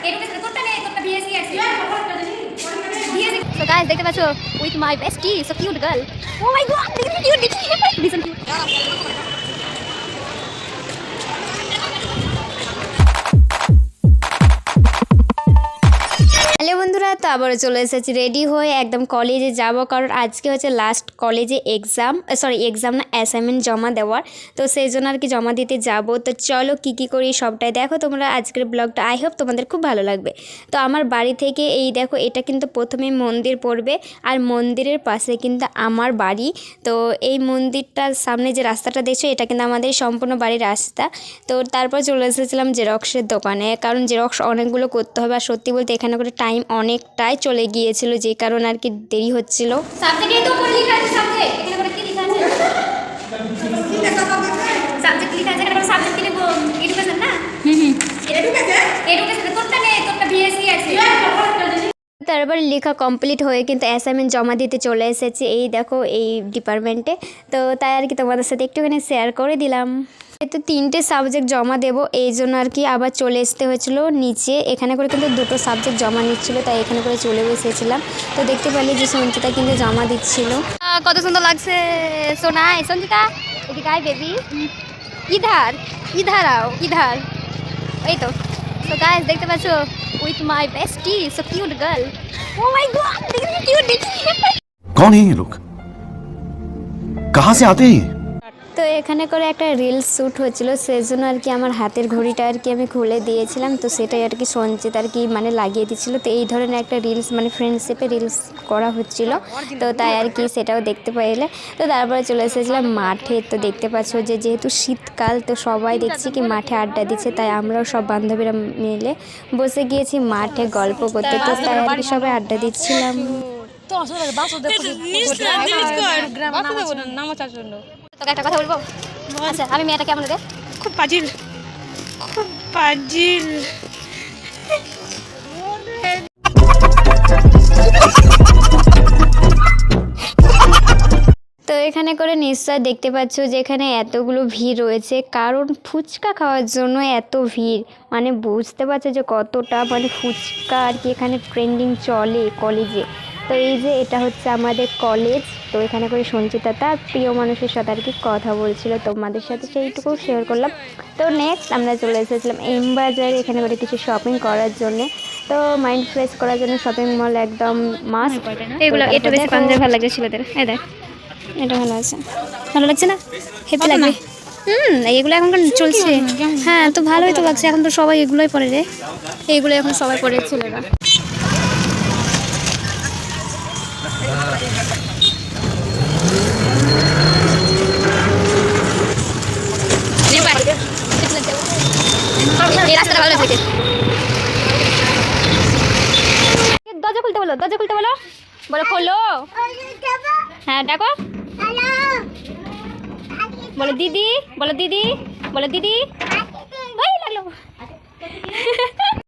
So guys, দেখতে পাচ্ছো with my bestie, so cute girl. Oh my god, cute. Listen cute. Hello বন্ধুরা, তো আবারও চলে এসেছি রেডি হয়ে একদম কলেজে যাব, কারণ আজকে হচ্ছে লাস্ট কলেজে এক্সাম না অ্যাসাইনমেন্ট জমা দেওয়ার। তো সেই জন্য আর কি জমা দিতে যাব। তো চলো কী করি সবটাই দেখো তোমরা আজকের ব্লগটা। আই হোপ তোমাদের খুব ভালো লাগবে। তো আমার বাড়ি থেকে এই দেখো, এটা কিন্তু প্রথমে মন্দির পড়বে, আর মন্দিরের পাশে কিন্তু আমার বাড়ি। তো এই মন্দিরটার সামনে যে রাস্তাটা দেখছো, এটা কিন্তু আমাদের সম্পূর্ণ বাড়ির রাস্তা। তো তারপর চলে এসেছিলাম জেরক্সের দোকানে, কারণ জেরক্স অনেকগুলো করতে হবে। আর সত্যি বলতে এখানে করে টাইম অনেকটাই চলে গিয়েছিল, যে কারণে আর কি দেরি হচ্ছিল। সাবজেক্টে তো উপরে লেখা আছে, সাবজেক্ট এখানে করে কি লেখা আছে? সাবজেক্ট লেখা আছে, এখানে সাবজেক্ট লিখবো এডুকেশন না। এডুকেশন তোরটা বিএসসি আছে। তারপর লেখা কমপ্লিট হয়ে কিন্তু অ্যাসাইনমেন্ট জমা দিতে চলে এসেছি এই দেখো এই ডিপার্টমেন্টে। তো তাই আর কি তোমাদের সাথে একটুখানি শেয়ার করে দিলাম। তো 3টে সাবজেক্ট জমা দেবো, এই জন্য আর কি আবার চলে আসতে হয়েছিল নিচে। এখানে করে কিন্তু 2টো সাবজেক্ট জমা নিচ্ছিল, তাই এখানে করে চলে এসেছিলাম। তো দেখতে পারলি যে সঞ্চিতা কিন্তু জমা দিচ্ছিল। কত সুন্দর লাগছে সোনা। সঞ্চিতা এদিকে আয় বেবি, ইধার আও ইধার। এই তো গাইস দেখতে পাচ্ছো with my bestie, so cute girl. Oh my god, देखिए क्यूट देखिए। कौन है ये लोग, कहाँ से आते हैं? তো এখানে করে একটা রিলস শ্যুট হচ্ছিল, সেই জন্য আর কি আমার হাতের ঘড়িটা আর কি আমি খুলে দিয়েছিলাম। তো সেটাই আর কি সঞ্চিত আর কি মানে লাগিয়ে দিচ্ছিল। তো এই ধরনের একটা রিলস মানে ফ্রেন্ডশিপে রিলস করা হচ্ছিল, তো তাই আর কি সেটাও দেখতে পাইলে। তো তারপরে চলে এসেছিলাম মাঠে। তো দেখতে পাচ্ছ যে যেহেতু শীতকাল, তো সবাই দেখছি কি মাঠে আড্ডা দিচ্ছে, তাই আমরাও সব বান্ধবীরা মিলে বসে গিয়েছি মাঠে গল্প করতে। তো তাই আর কি সবাই আড্ডা দিচ্ছিলাম। তোকে একটা কথা বলবো? আচ্ছা, আমি মেয়েটা কেমন রে? খুব পাজিল, খুব পাজিল। তো এখানে করে নিশ্চয় দেখতে পাচ্ছ যে এখানে এতগুলো ভিড় রয়েছে, কারণ ফুচকা খাওয়ার জন্য এত ভিড়। মানে বুঝতে পারছো যে কতটা মানে ফুচকা আর কি এখানে ট্রেন্ডিং চলে কলেজে। তো এই যে এটা হচ্ছে আমাদের কলেজ। তো এখানে করে সঞ্চিতা তার প্রিয় মানুষের সাথে আর কি কথা বলছিল, তোমাদের সাথে সেইটুকু শেয়ার করলাম। তো নেক্সট আমরা চলে এসেছিলাম এম বাজারে, এখানে করে কিছু শপিং করার জন্য। তো মাইন্ড ফ্রেশ করার জন্য শপিং মল একদম মাস্ট। এগুলো একটু বেশি পাঞ্জাবি ভালো লাগছে ছেলেদের। এই দেখ এটা ভালো আছে, ভালো লাগছে না? হেভি লাগবে। এগুলো এখনকার চলছে। হ্যাঁ, তো ভালোই তো লাগছে, এখন তো সবাই এগুলোই পরে রে। এইগুলো এখন সবাই পরে ছেলেরা। দরজা খুলতে বলো, দরজা খুলতে বলো, বলো খোলো। হ্যাঁ ডাকো, বলো দিদি, বলো দিদি, বলো দিদি।